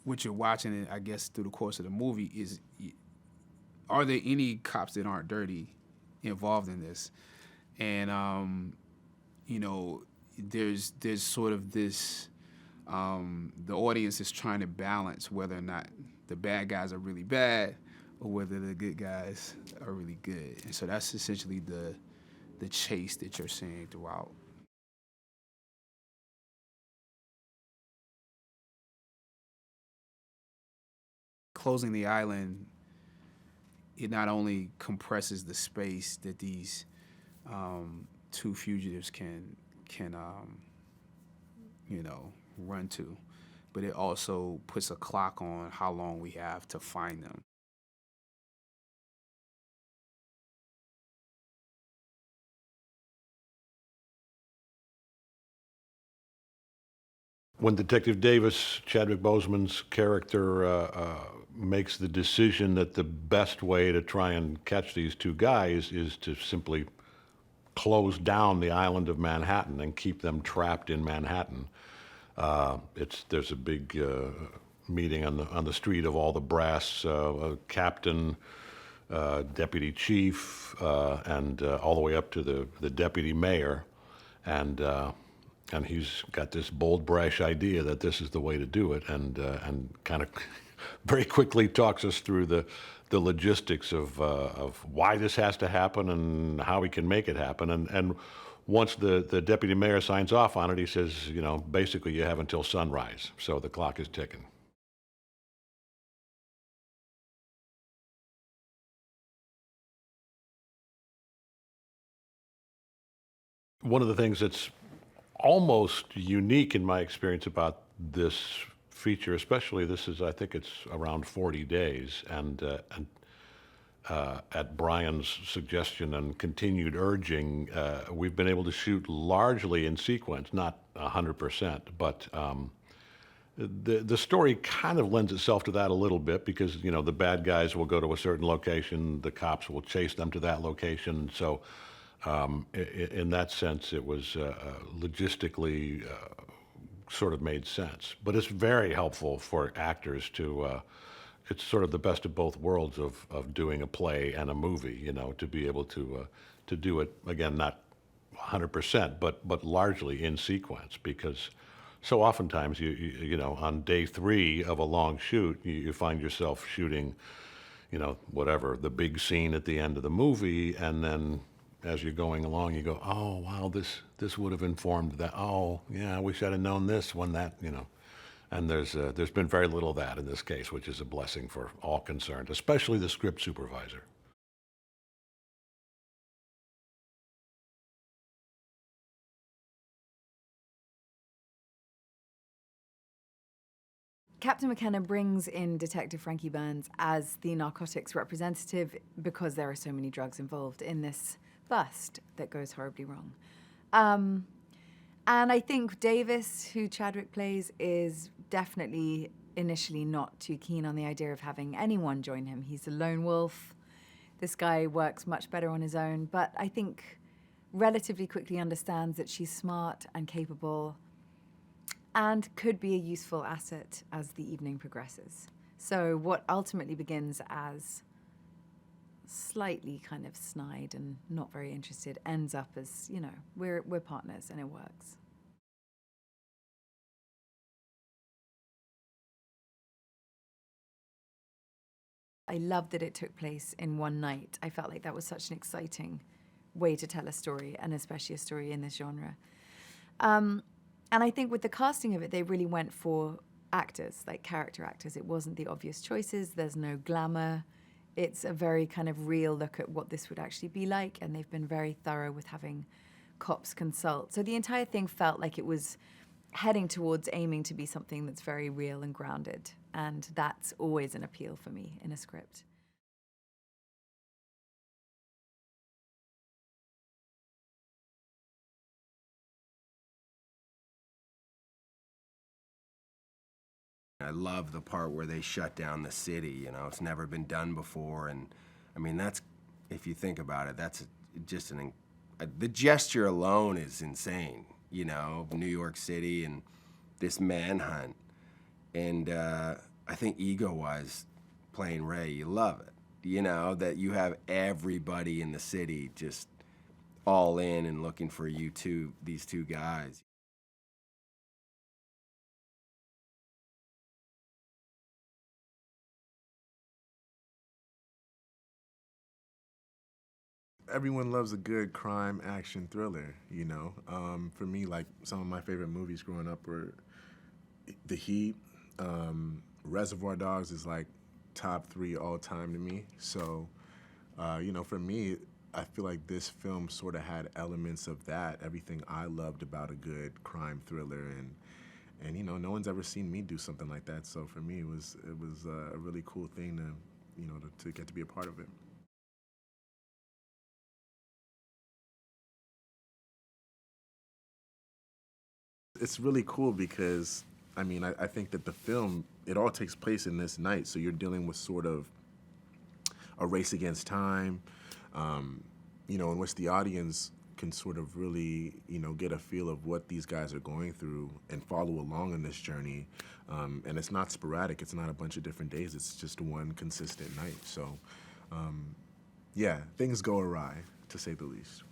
what you're watching, I guess, through the course of the movie is, are there any cops that aren't dirty involved in this? And, you know, there's sort of this, the audience is trying to balance whether or not the bad guys are really bad or whether the good guys are really good. And so that's essentially the chase that you're seeing throughout. Closing the island, it not only compresses the space that these two fugitives can you know, run to, but it also puts a clock on how long we have to find them. When Detective Davis, Chadwick Boseman's character, makes the decision that the best way to try and catch these two guys is to simply close down the island of Manhattan and keep them trapped in Manhattan. There's a big meeting on the street of all the brass, captain, deputy chief, and all the way up to the deputy mayor, and he's got this bold, brash idea that this is the way to do it, and kind of very quickly talks us through the logistics of why this has to happen and how we can make it happen. And once the deputy mayor signs off on it, he says, you know, basically you have until sunrise, so the clock is ticking. One of the things that's almost unique in my experience about this feature, especially I think it's around 40 days, and at Brian's suggestion and continued urging, we've been able to shoot largely in sequence, not 100%, but the story kind of lends itself to that a little bit because, you know, the bad guys will go to a certain location, the cops will chase them to that location, so in that sense, it was logistically sort of made sense. But it's very helpful for actors to, it's sort of the best of both worlds of doing a play and a movie, you know, to be able to do it, again, not 100%, but largely in sequence, because so oftentimes, you know, on day 3 of a long shoot, you find yourself shooting, you know, whatever, the big scene at the end of the movie, and then as you're going along, you go, oh, wow, this would have informed that. Oh, yeah, I wish I'd have known this when that, you know. And there's been very little of that in this case, which is a blessing for all concerned, especially the script supervisor. Captain McKenna brings in Detective Frankie Burns as the narcotics representative because there are so many drugs involved in this bust that goes horribly wrong. And I think Davis, who Chadwick plays, is definitely initially not too keen on the idea of having anyone join him. He's a lone wolf. This guy works much better on his own, but I think relatively quickly understands that she's smart and capable and could be a useful asset as the evening progresses. So what ultimately begins as slightly kind of snide and not very interested ends up as, you know, we're partners and it works. I love that it took place in one night. I felt like that was such an exciting way to tell a story, and especially a story in this genre. And I think with the casting of it, they really went for actors, like character actors. It wasn't the obvious choices. There's no glamour. It's a very kind of real look at what this would actually be like, and they've been very thorough with having cops consult. So the entire thing felt like it was heading towards aiming to be something that's very real and grounded, and that's always an appeal for me in a script. I love the part where they shut down the city, you know, it's never been done before, and I mean, that's, if you think about it, that's just the gesture alone is insane, you know, New York City and this manhunt. And I think ego-wise, playing Ray, you love it. You know, that you have everybody in the city just all in and looking for these two guys. Everyone loves a good crime action thriller, you know. For me, like some of my favorite movies growing up were The Heat. Reservoir Dogs is like top 3 all time to me. So, you know, for me, I feel like this film sort of had elements of that. Everything I loved about a good crime thriller, and you know, no one's ever seen me do something like that. So for me, it was a really cool thing to, you know, to get to be a part of it. It's really cool because, I mean, I think that the film, it all takes place in this night, so you're dealing with sort of a race against time, you know, in which the audience can sort of really, you know, get a feel of what these guys are going through and follow along in this journey. And it's not sporadic, it's not a bunch of different days, it's just one consistent night. So, yeah, things go awry, to say the least.